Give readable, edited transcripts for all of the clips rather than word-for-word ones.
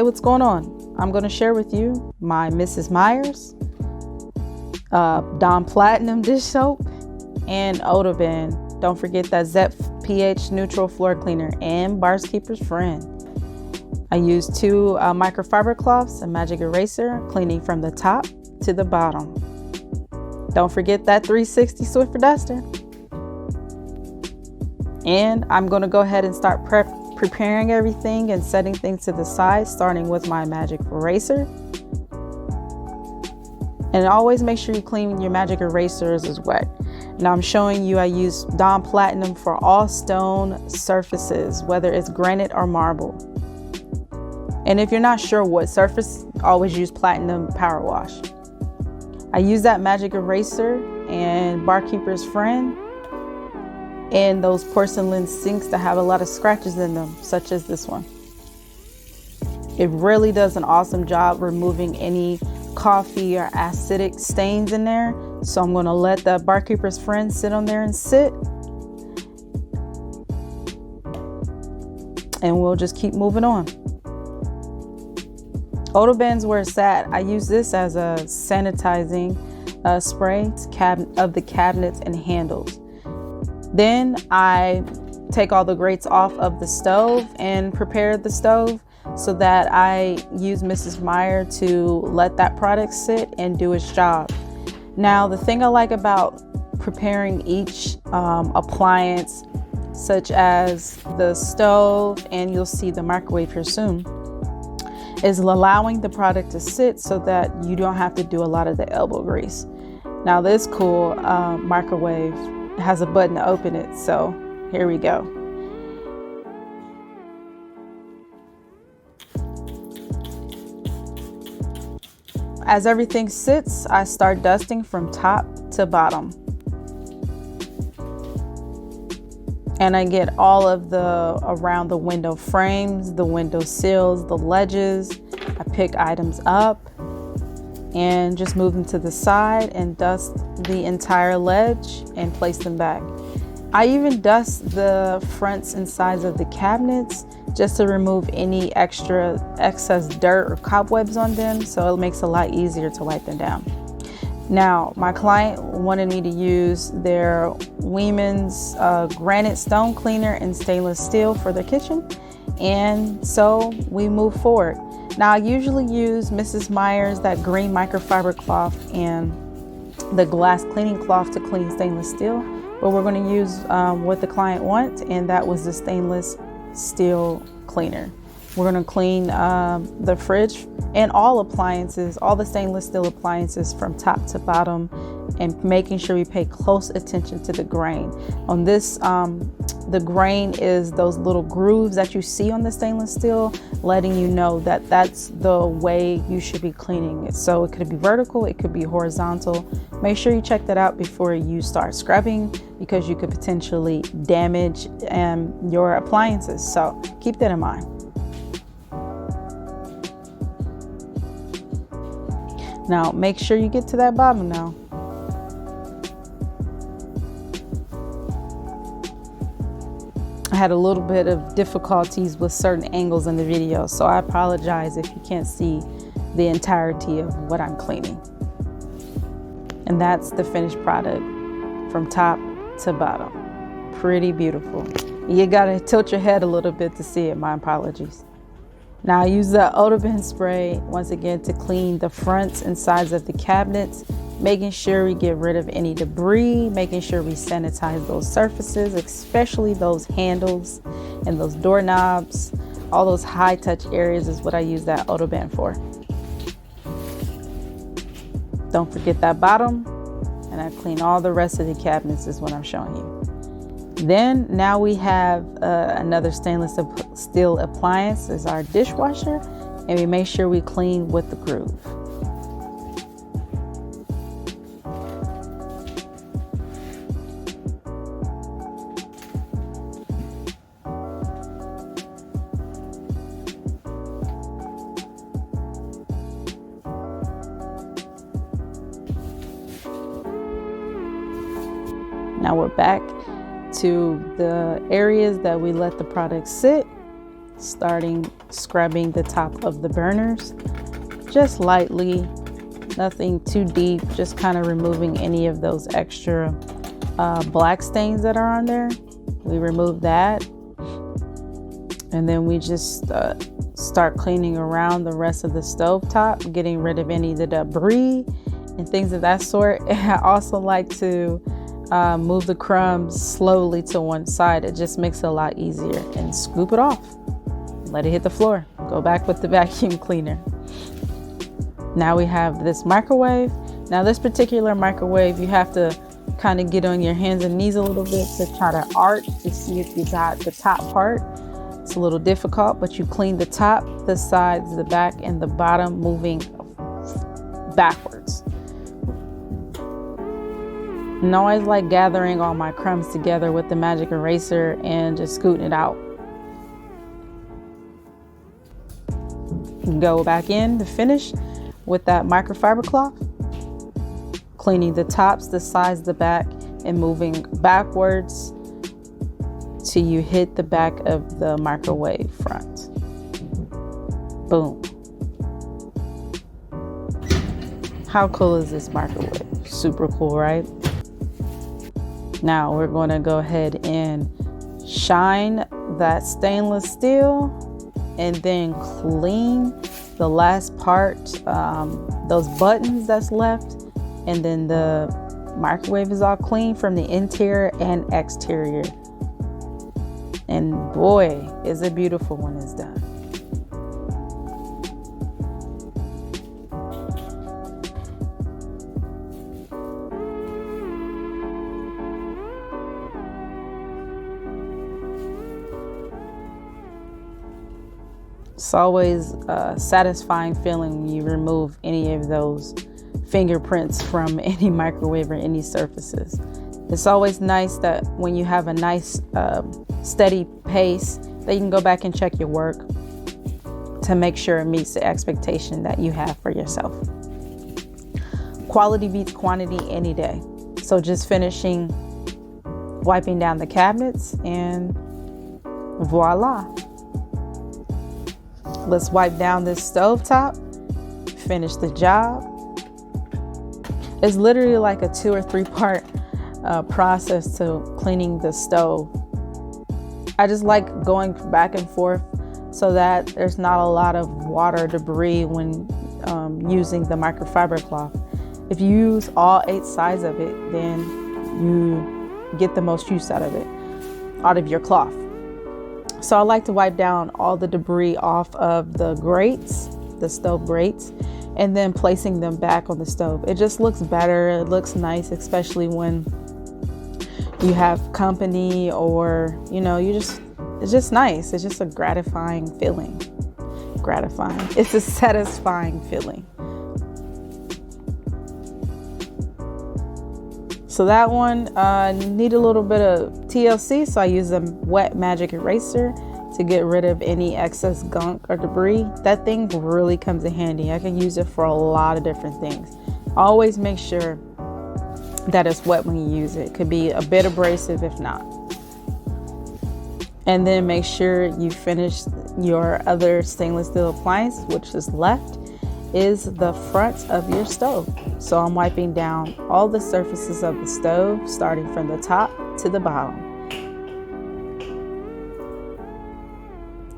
what's going on? I'm going to share with you my Mrs. Meyer's Dawn Platinum dish soap and Odoban. Don't forget that pH neutral floor cleaner and Barkeeper's Friend. I used 2 microfiber cloths, a magic eraser, cleaning from the top to the bottom. Don't forget that 360 Swiffer duster. And I'm going to go ahead and start preparing everything and setting things to the side, starting with my magic eraser. And always make sure you clean your magic erasers as wet. Now I'm showing you I use Dawn Platinum for all stone surfaces, whether it's granite or marble. And if you're not sure what surface, always use Platinum Power Wash. I use that magic eraser and Barkeeper's Friend in those porcelain sinks that have a lot of scratches in them, such as this one. It really does an awesome job removing any coffee or acidic stains in there. So I'm going to let the Barkeeper's Friend sit on there and sit. And we'll just keep moving on. Odoban's where it's at. I use this as a sanitizing spray of the cabinets and handles. Then I take all the grates off of the stove and prepare the stove so that I use Mrs. Meyer to let that product sit and do its job. Now, the thing I like about preparing each appliance, such as the stove, and you'll see the microwave here soon, is allowing the product to sit so that you don't have to do a lot of the elbow grease. Now this cool microwave has a button to open it, so here we go. As everything sits, I start dusting from top to bottom. And I get all of the around the window frames, the window sills, the ledges. I pick items up and just move them to the side and dust the entire ledge and place them back. I even dust the fronts and sides of the cabinets just to remove any excess dirt or cobwebs on them, so it makes it a lot easier to wipe them down. Now, my client wanted me to use their Weeman's granite stone cleaner and stainless steel for their kitchen, and so we move forward. Now, I usually use Mrs. Meyer's, that green microfiber cloth, and the glass cleaning cloth to clean stainless steel, but we're going to use what the client wants, and that was the stainless steel cleaner. We're going to clean the fridge and all appliances, all the stainless steel appliances from top to bottom, and making sure we pay close attention to the grain. On this, the grain is those little grooves that you see on the stainless steel, letting you know that that's the way you should be cleaning it. So it could be vertical, it could be horizontal. Make sure you check that out before you start scrubbing, because you could potentially damage your appliances. So keep that in mind. Now, make sure you get to that bottom now. I had a little bit of difficulties with certain angles in the video, so I apologize if you can't see the entirety of what I'm cleaning. And that's the finished product from top to bottom. Pretty beautiful. You gotta tilt your head a little bit to see it, my apologies. Now I use the Odoban spray once again to clean the fronts and sides of the cabinets, making sure we get rid of any debris, making sure we sanitize those surfaces, especially those handles and those doorknobs. All those high touch areas is what I use that Odoban for. Don't forget that bottom, and I clean all the rest of the cabinets is what I'm showing you. Then now we have another stainless steel appliance is our dishwasher, and we make sure we clean with the groove. Now we're back to the areas that we let the product sit, starting scrubbing the top of the burners, just lightly, nothing too deep, just kind of removing any of those extra black stains that are on there. We remove that, and then we just start cleaning around the rest of the stovetop, getting rid of any of the debris and things of that sort. And I also like to move the crumbs slowly to one side. It just makes it a lot easier. And scoop it off, let it hit the floor, go back with the vacuum cleaner. Now we have this microwave. Now this particular microwave, you have to kind of get on your hands and knees a little bit to try to arch to see if you got the top part. It's a little difficult, but you clean the top, the sides, the back, and the bottom, moving backwards. And I always like gathering all my crumbs together with the magic eraser and just scooting it out. Go back in to finish with that microfiber cloth, cleaning the tops, the sides, the back, and moving backwards till you hit the back of the microwave front. Boom. How cool is this microwave? Super cool, right? Now we're going to go ahead and shine that stainless steel and then clean the last part, those buttons that's left, and then the microwave is all clean from the interior and exterior. And boy, is it beautiful when it's done. It's always a satisfying feeling when you remove any of those fingerprints from any microwave or any surfaces. It's always nice that when you have a nice steady pace that you can go back and check your work to make sure it meets the expectation that you have for yourself. Quality beats quantity any day. So just finishing wiping down the cabinets and voila. Let's wipe down this stovetop, finish the job. It's literally like a 2 or 3 part process to cleaning the stove. I just like going back and forth so that there's not a lot of water debris when using the microfiber cloth. If you use all 8 sides of it, then you get the most use out of your cloth. So I like to wipe down all the debris off of the grates, the stove grates, and then placing them back on the stove. It just looks better. It looks nice, especially when you have company or, it's just nice. It's just a gratifying feeling. It's a satisfying feeling. So that one need a little bit of TLC, so I use a wet magic eraser to get rid of any excess gunk or debris. That thing really comes in handy. I can use it for a lot of different things. Always make sure that it's wet when you use it. It could be a bit abrasive if not. And then make sure you finish your other stainless steel appliance, which is left, is the front of your stove. So I'm wiping down all the surfaces of the stove, starting from the top to the bottom.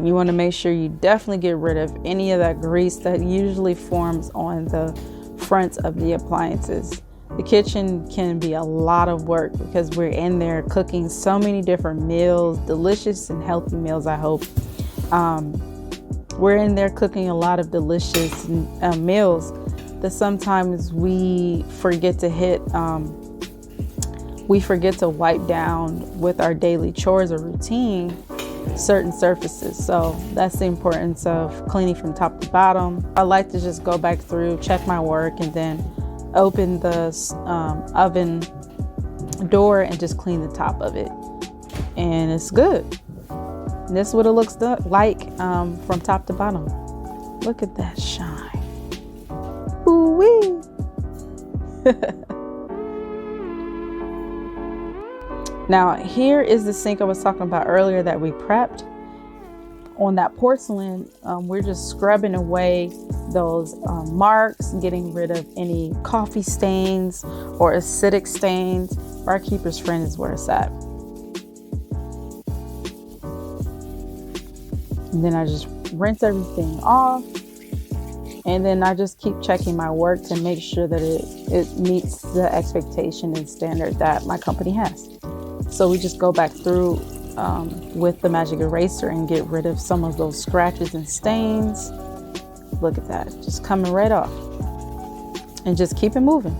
You want to make sure you definitely get rid of any of that grease that usually forms on the front of the appliances. The kitchen can be a lot of work because we're in there cooking so many different meals, delicious and healthy meals, I hope. We're in there cooking a lot of delicious meals that sometimes we forget to wipe down with our daily chores or routine certain surfaces. So that's the importance of cleaning from top to bottom. I like to just go back through, check my work, and then open the oven door and just clean the top of it. And it's good. And this is what it looks like from top to bottom. Look at that shine. Ooh-wee. Now, here is the sink I was talking about earlier that we prepped. on that porcelain, we're just scrubbing away those marks, getting rid of any coffee stains or acidic stains. Barkeeper's friend is where it's at. And then I just rinse everything off. And then I just keep checking my work to make sure that it meets the expectation and standard that my company has. So we just go back through with the magic eraser and get rid of some of those scratches and stains. Look at that, just coming right off. And just keep it moving.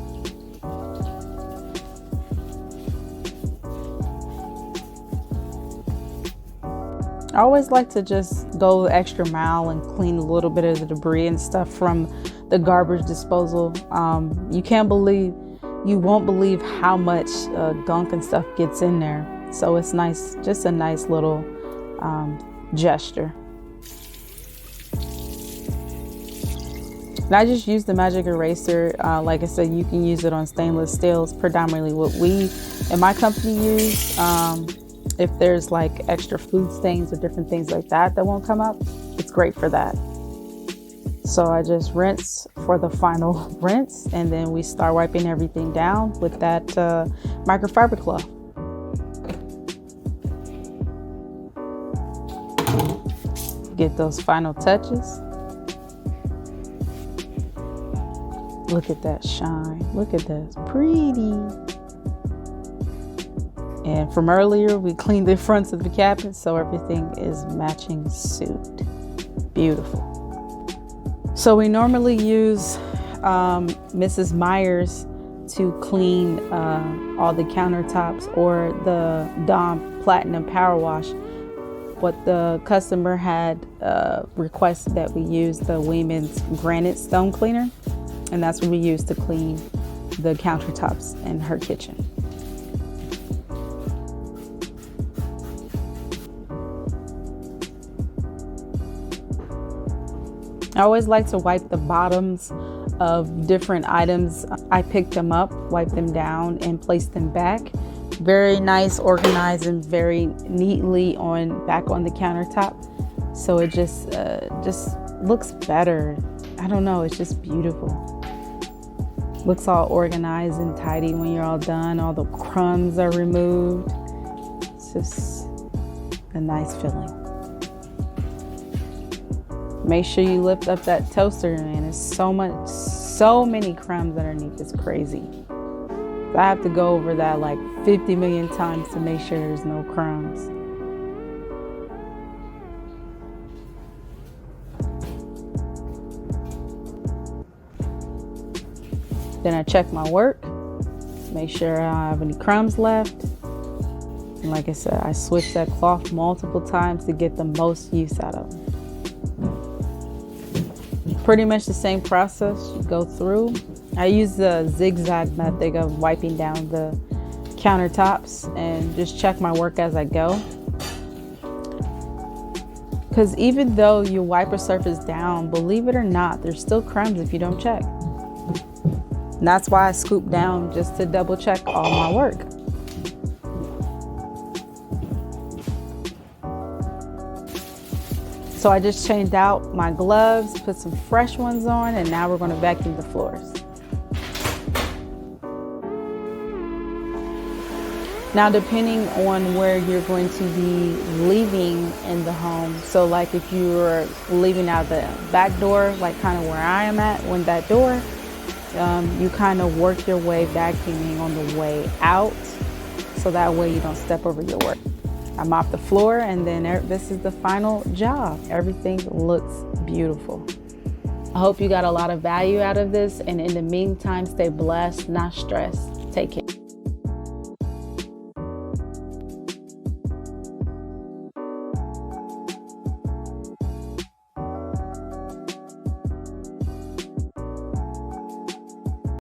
I always like to just go the extra mile and clean a little bit of the debris and stuff from the garbage disposal. You won't believe how much gunk and stuff gets in there. So it's nice, just a nice little gesture. And I just use the magic eraser. Like I said, you can use it on stainless steels, predominantly what we in my company use. If there's like extra food stains or different things like that won't come up, it's great for that. So I just rinse for the final rinse, and then we start wiping everything down with that microfiber cloth. Get those final touches. Look at that shine. Look at that. It's pretty. And from earlier, we cleaned the fronts of the cabinets, so everything is matching suit. Beautiful. So we normally use Mrs. Meyer's to clean all the countertops, or the Dawn Platinum Power Wash. But the customer had requested that we use the Weeman's Granite Stone Cleaner, and that's what we use to clean the countertops in her kitchen. I always like to wipe the bottoms of different items. I pick them up, wipe them down, and place them back. Very nice, organized, and very neatly back on the countertop. So it just looks better. I don't know, it's just beautiful. Looks all organized and tidy when you're all done. All the crumbs are removed. It's just a nice feeling. Make sure you lift up that toaster, man. There's so many crumbs underneath. It's crazy. I have to go over that like 50 million times to make sure there's no crumbs. Then I check my work, make sure I don't have any crumbs left. And like I said, I switch that cloth multiple times to get the most use out of it. Pretty much the same process you go through. I use the zigzag method of wiping down the countertops and just check my work as I go. Because even though you wipe a surface down, believe it or not, there's still crumbs if you don't check. And that's why I scoop down, just to double check all my work. So I just changed out my gloves, put some fresh ones on, and now we're going to vacuum the floors. Now, depending on where you're going to be leaving in the home, so like if you're leaving out the back door, like kind of where I am at, when that door, you kind of work your way vacuuming on the way out, so that way you don't step over your work. I mop the floor, and then this is the final job. Everything looks beautiful. I hope you got a lot of value out of this, and in the meantime, stay blessed, not stressed. Take care.